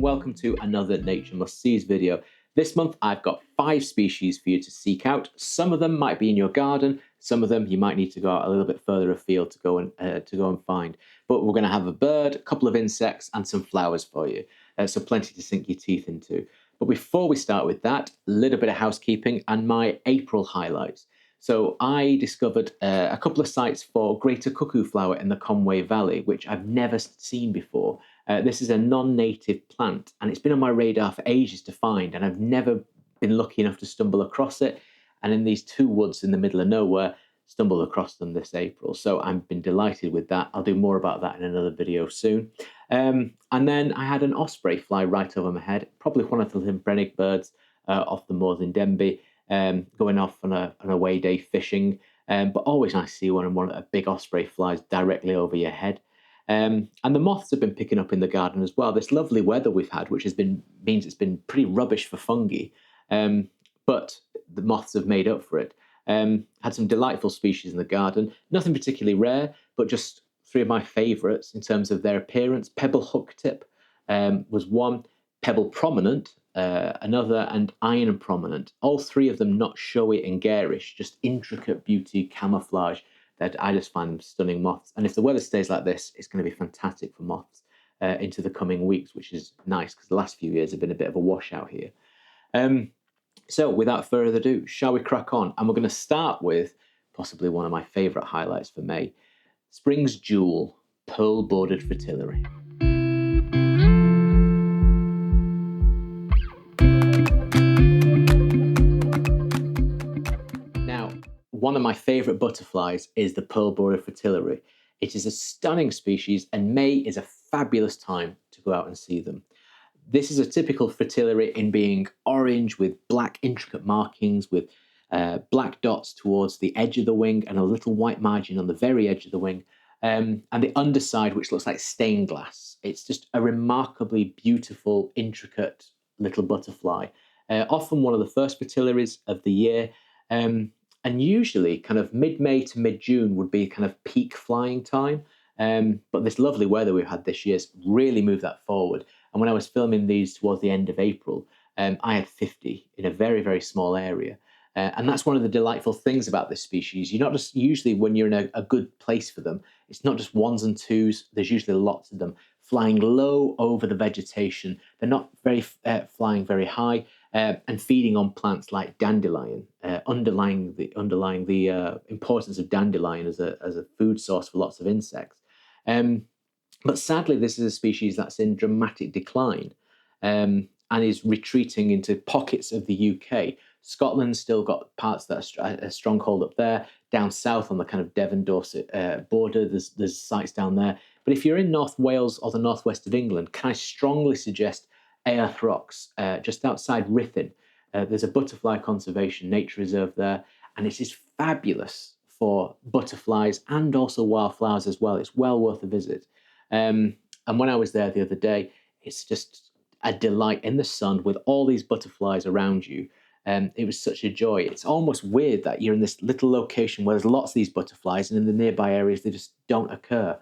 welcome to another Nature Must Sees video. This month I've got 5 species for you to seek out. Some of them might be in your garden, some of them you might need to go out a little bit further afield to go and find. But we're going to have a bird, a couple of insects and some flowers for you, so plenty to sink your teeth into. But before we start with that, a little bit of housekeeping and my April highlights. So I discovered a couple of sites for greater cuckoo flower in the Conway Valley, which I've never seen before. This is a non-native plant, and it's been on my radar for ages to find, and I've never been lucky enough to stumble across it. And in these 2 woods in the middle of nowhere, stumbled across them this April. So I've been delighted with that. I'll do more about that in another video soon. And then I had an osprey fly right over my head, probably one of the Lymphenic birds off the moors in Denbigh, going off on an away day fishing. But always nice to see a big osprey flies directly over your head. And the moths have been picking up in the garden as well. This lovely weather we've had, which means it's been pretty rubbish for fungi, but the moths have made up for it. Had some delightful species in the garden, nothing particularly rare, but just 3 of my favourites in terms of their appearance. Pebble hooktip was one, pebble prominent another, and iron prominent. All 3 of them not showy and garish, just intricate beauty camouflage. That I just find them stunning moths. And if the weather stays like this, it's going to be fantastic for moths into the coming weeks, which is nice because the last few years have been a bit of a washout here. So without further ado, shall we crack on? And we're going to start with possibly one of my favourite highlights for May, Spring's Jewel, Pearl-bordered Fritillary. One of my favourite butterflies is the Pearl-bordered Fritillary. It is a stunning species, and May is a fabulous time to go out and see them. This is a typical fritillary in being orange with black intricate markings, with black dots towards the edge of the wing and a little white margin on the very edge of the wing, and the underside, which looks like stained glass. It's just a remarkably beautiful, intricate little butterfly. Often one of the first fritillaries of the year. And usually kind of mid-May to mid-June would be kind of peak flying time. But this lovely weather we've had this year has really moved that forward. And when I was filming these towards the end of April, I had 50 in a very, very small area. And that's one of the delightful things about this species. You're not just usually when you're in a good place for them, it's not just 1s and 2s. There's usually lots of them flying low over the vegetation. They're not flying very high. And feeding on plants like dandelion, underlying the importance of dandelion as a food source for lots of insects. But sadly, this is a species that's in dramatic decline and is retreating into pockets of the UK. Scotland's still got parts that are a stronghold up there. Down south on the kind of Devon-Dorset border, there's sites down there. But if you're in North Wales or the northwest of England, can I strongly suggest Airth Rocks, just outside Ruthin. There's a butterfly conservation nature reserve there, and it is fabulous for butterflies and also wildflowers as well. It's well worth a visit. And when I was there the other day, it's just a delight in the sun with all these butterflies around you. It was such a joy. It's almost weird that you're in this little location where there's lots of these butterflies, and in the nearby areas they just don't occur.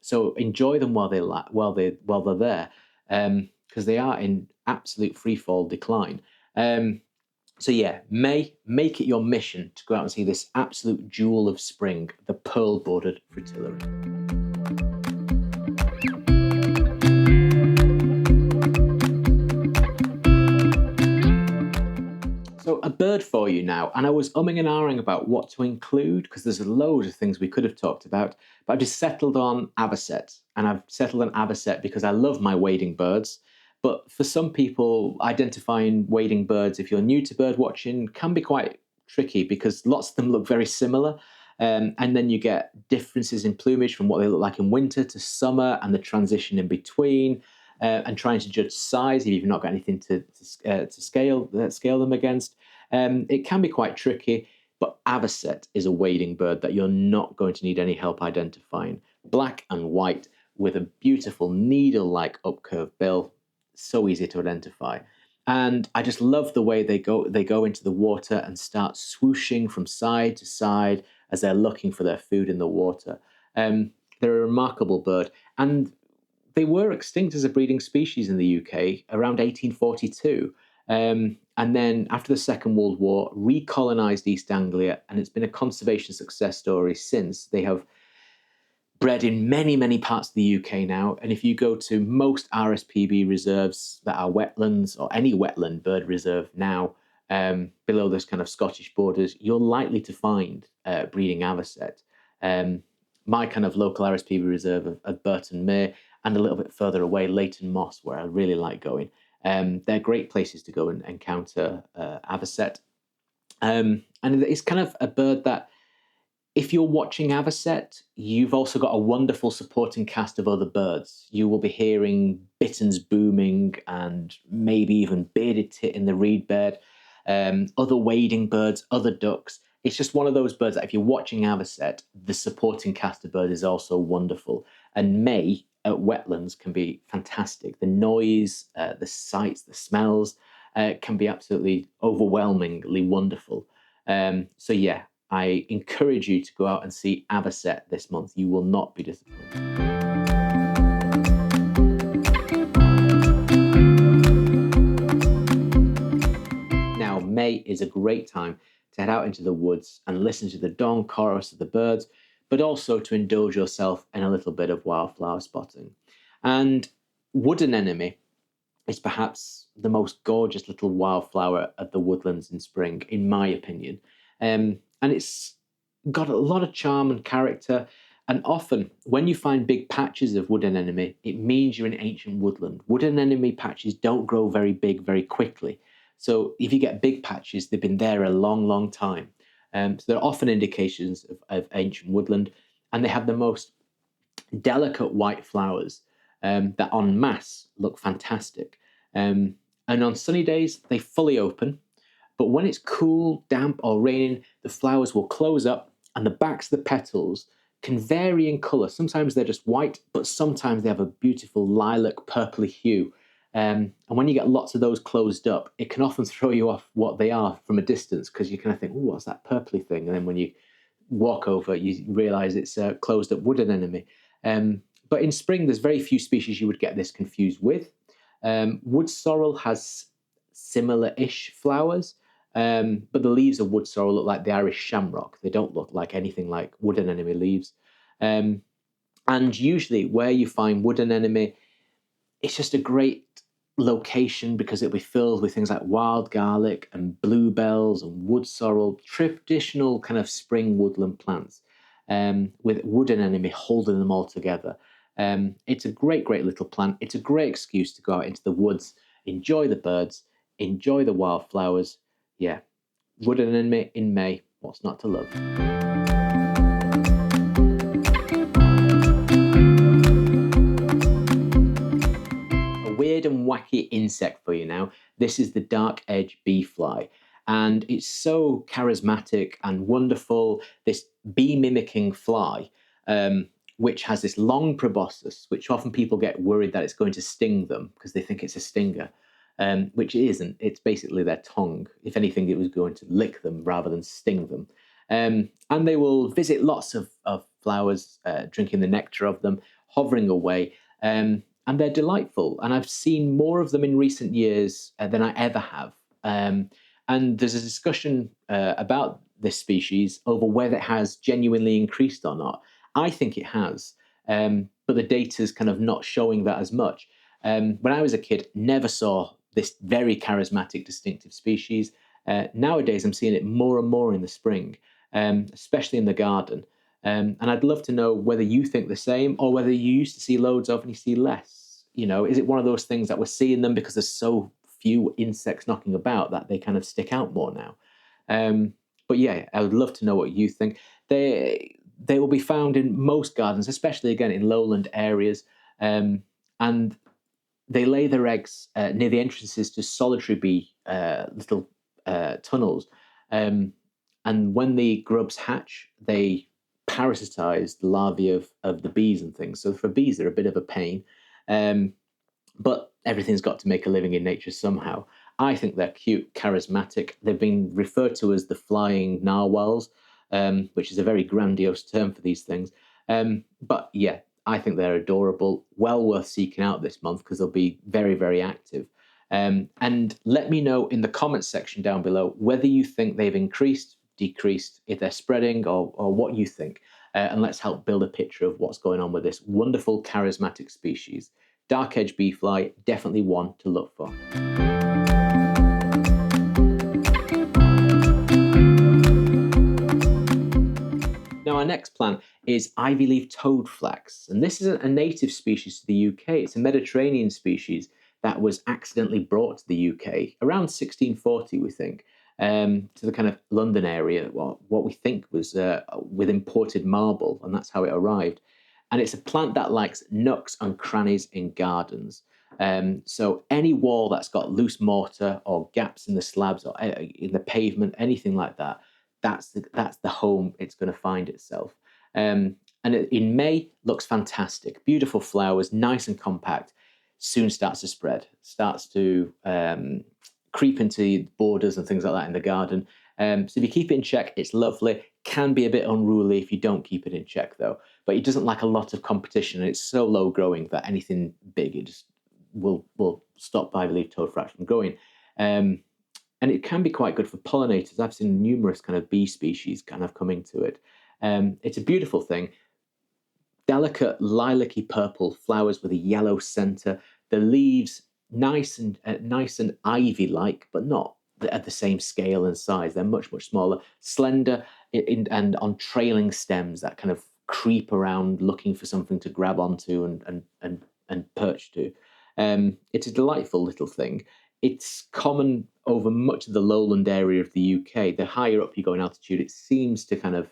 So enjoy them while they're there. Because they are in absolute freefall decline. So yeah, May, make it your mission to go out and see this absolute jewel of spring, the Pearl-bordered Fritillary. So a bird for you now, and I was umming and ahhing about what to include because there's a load of things we could have talked about, but I've just settled on Avocet, and I've settled on Avocet because I love my wading birds. But for some people, identifying wading birds, if you're new to bird watching, can be quite tricky because lots of them look very similar. And then you get differences in plumage from what they look like in winter to summer and the transition in between, and trying to judge size if you've not got anything to scale them against. It can be quite tricky, but Avocet is a wading bird that you're not going to need any help identifying. Black and white with a beautiful needle-like upcurved bill. So easy to identify. And I just love the way they go into the water and start swooshing from side to side as they're looking for their food in the water. They're a remarkable bird. And they were extinct as a breeding species in the UK around 1842. And then after the Second World War, recolonized East Anglia, and it's been a conservation success story since. They have bred in many, many parts of the UK now. And if you go to most RSPB reserves that are wetlands or any wetland bird reserve now, below those kind of Scottish borders, you're likely to find breeding avocet. My kind of local RSPB reserve of Burton Mere, and a little bit further away, Leighton Moss, where I really like going. They're great places to go and encounter avocet. And it's kind of a bird that, if you're watching Avocet, you've also got a wonderful supporting cast of other birds. You will be hearing bitterns booming and maybe even bearded tit in the reed bed, other wading birds, other ducks. It's just one of those birds that if you're watching Avocet, the supporting cast of birds is also wonderful. And May at wetlands can be fantastic. The noise, the sights, the smells can be absolutely overwhelmingly wonderful. So yeah, I encourage you to go out and see Avocet this month. You will not be disappointed. Now, May is a great time to head out into the woods and listen to the dawn chorus of the birds, but also to indulge yourself in a little bit of wildflower spotting. And wood anemone is perhaps the most gorgeous little wildflower of the woodlands in spring, in my opinion. And it's got a lot of charm and character. And often, when you find big patches of wood anemone, it means you're in ancient woodland. Wood anemone patches don't grow very big very quickly. So if you get big patches, they've been there a long, long time. So they're often indications of ancient woodland. And they have the most delicate white flowers that en masse look fantastic. And on sunny days, they fully open. But when it's cool, damp, or raining, the flowers will close up, and the backs of the petals can vary in colour. Sometimes they're just white, but sometimes they have a beautiful lilac purpley hue. And when you get lots of those closed up, it can often throw you off what they are from a distance, because you kind of think, oh, what's that purpley thing? And then when you walk over, you realise it's a closed up wood anemone. But in spring, there's very few species you would get this confused with. Wood sorrel has similar-ish flowers, but the leaves of wood sorrel look like the Irish shamrock. They don't look like anything like wood anemone leaves. And usually where you find wood anemone, it's just a great location because it'll be filled with things like wild garlic and bluebells and wood sorrel, traditional kind of spring woodland plants, with wood anemone holding them all together. It's a great, great little plant. It's a great excuse to go out into the woods, enjoy the birds, enjoy the wildflowers. Yeah, wood anemone in May, what's not to love? Weird and wacky insect for you now. This is the dark edge bee fly, and it's so charismatic and wonderful. This bee mimicking fly, which has this long proboscis, which often people get worried that it's going to sting them because they think it's a stinger, which it isn't. It's basically their tongue. If anything, it was going to lick them rather than sting them. And they will visit lots of flowers, drinking the nectar of them, hovering away. And they're delightful. And I've seen more of them in recent years than I ever have. And there's a discussion about this species over whether it has genuinely increased or not. I think it has, but the data's kind of not showing that as much. When I was a kid, never saw this very charismatic, distinctive species. Nowadays, I'm seeing it more and more in the spring, especially in the garden. And I'd love to know whether you think the same, or whether you used to see loads of and you see less. You know, is it one of those things that we're seeing them because there's so few insects knocking about that they kind of stick out more now? But yeah, I would love to know what you think. They will be found in most gardens, especially again in lowland areas, and they lay their eggs near the entrances to solitary bee little tunnels. And when the grubs hatch, they parasitize the larvae of the bees and things. So for bees, they're a bit of a pain. But everything's got to make a living in nature somehow. I think they're cute, charismatic. They've been referred to as the flying narwhals, which is a very grandiose term for these things. But yeah, I think they're adorable, well worth seeking out this month because they'll be very, very active. And let me know in the comments section down below whether you think they've increased, decreased, if they're spreading, or what you think. And let's help build a picture of what's going on with this wonderful charismatic species. Dark edge bee fly, definitely one to look for. Now our next plant is Ivy-leaved Toadflax, and this is a native species to the UK. It's a Mediterranean species that was accidentally brought to the UK around 1640, we think, to the kind of London area, what we think was with imported marble, and that's how it arrived. And it's a plant that likes nooks and crannies in gardens. So any wall that's got loose mortar or gaps in the slabs or in the pavement, anything like that, that's the home it's going to find itself. And in May, looks fantastic. Beautiful flowers, nice and compact. Soon starts to spread, starts to creep into borders and things like that in the garden. So if you keep it in check, it's lovely. Can be a bit unruly if you don't keep it in check, though. But it doesn't like a lot of competition, and it's so low growing that anything big, it just will stop Ivy-leaved Toadflax from growing. And it can be quite good for pollinators. I've seen numerous kind of bee species kind of coming to it. It's a beautiful thing. Delicate lilac-y purple flowers with a yellow center. The leaves nice and ivy-like, but not at the same scale and size. They're much smaller, slender, and on trailing stems that kind of creep around looking for something to grab onto and perch to. It's a delightful little thing. It's common over much of the lowland area of the UK. The higher up you go in altitude, it seems to kind of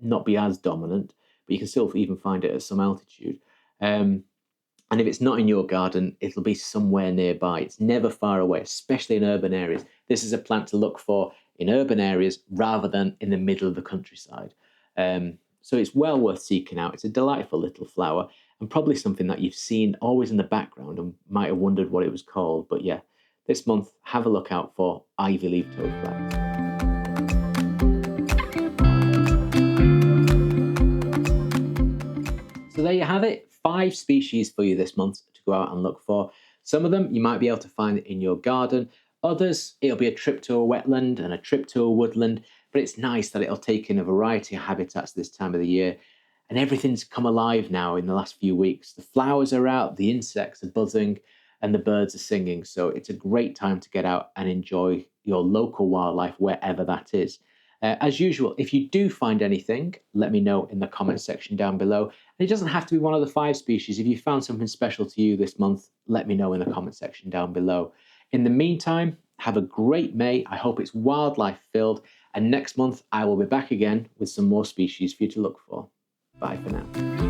not be as dominant, but you can still even find it at some altitude. And if it's not in your garden, it'll be somewhere nearby. It's never far away, especially in urban areas. This is a plant to look for in urban areas rather than in the middle of the countryside. So it's well worth seeking out. It's a delightful little flower and probably something that you've seen always in the background and might have wondered what it was called. But yeah, this month, have a look out for Ivy-leaved Toadflax. So there you have it, 5 species for you this month to go out and look for. Some of them you might be able to find in your garden. Others, it'll be a trip to a wetland and a trip to a woodland, but it's nice that it'll take in a variety of habitats this time of the year. And everything's come alive now in the last few weeks. The flowers are out, the insects are buzzing, and the birds are singing. So it's a great time to get out and enjoy your local wildlife wherever that is. As usual, if you do find anything, let me know in the comment section down below. And it doesn't have to be one of the 5 species. If you found something special to you this month, let me know in the comment section down below. In the meantime, have a great May. I hope it's wildlife filled. And next month, I will be back again with some more species for you to look for. Bye for now.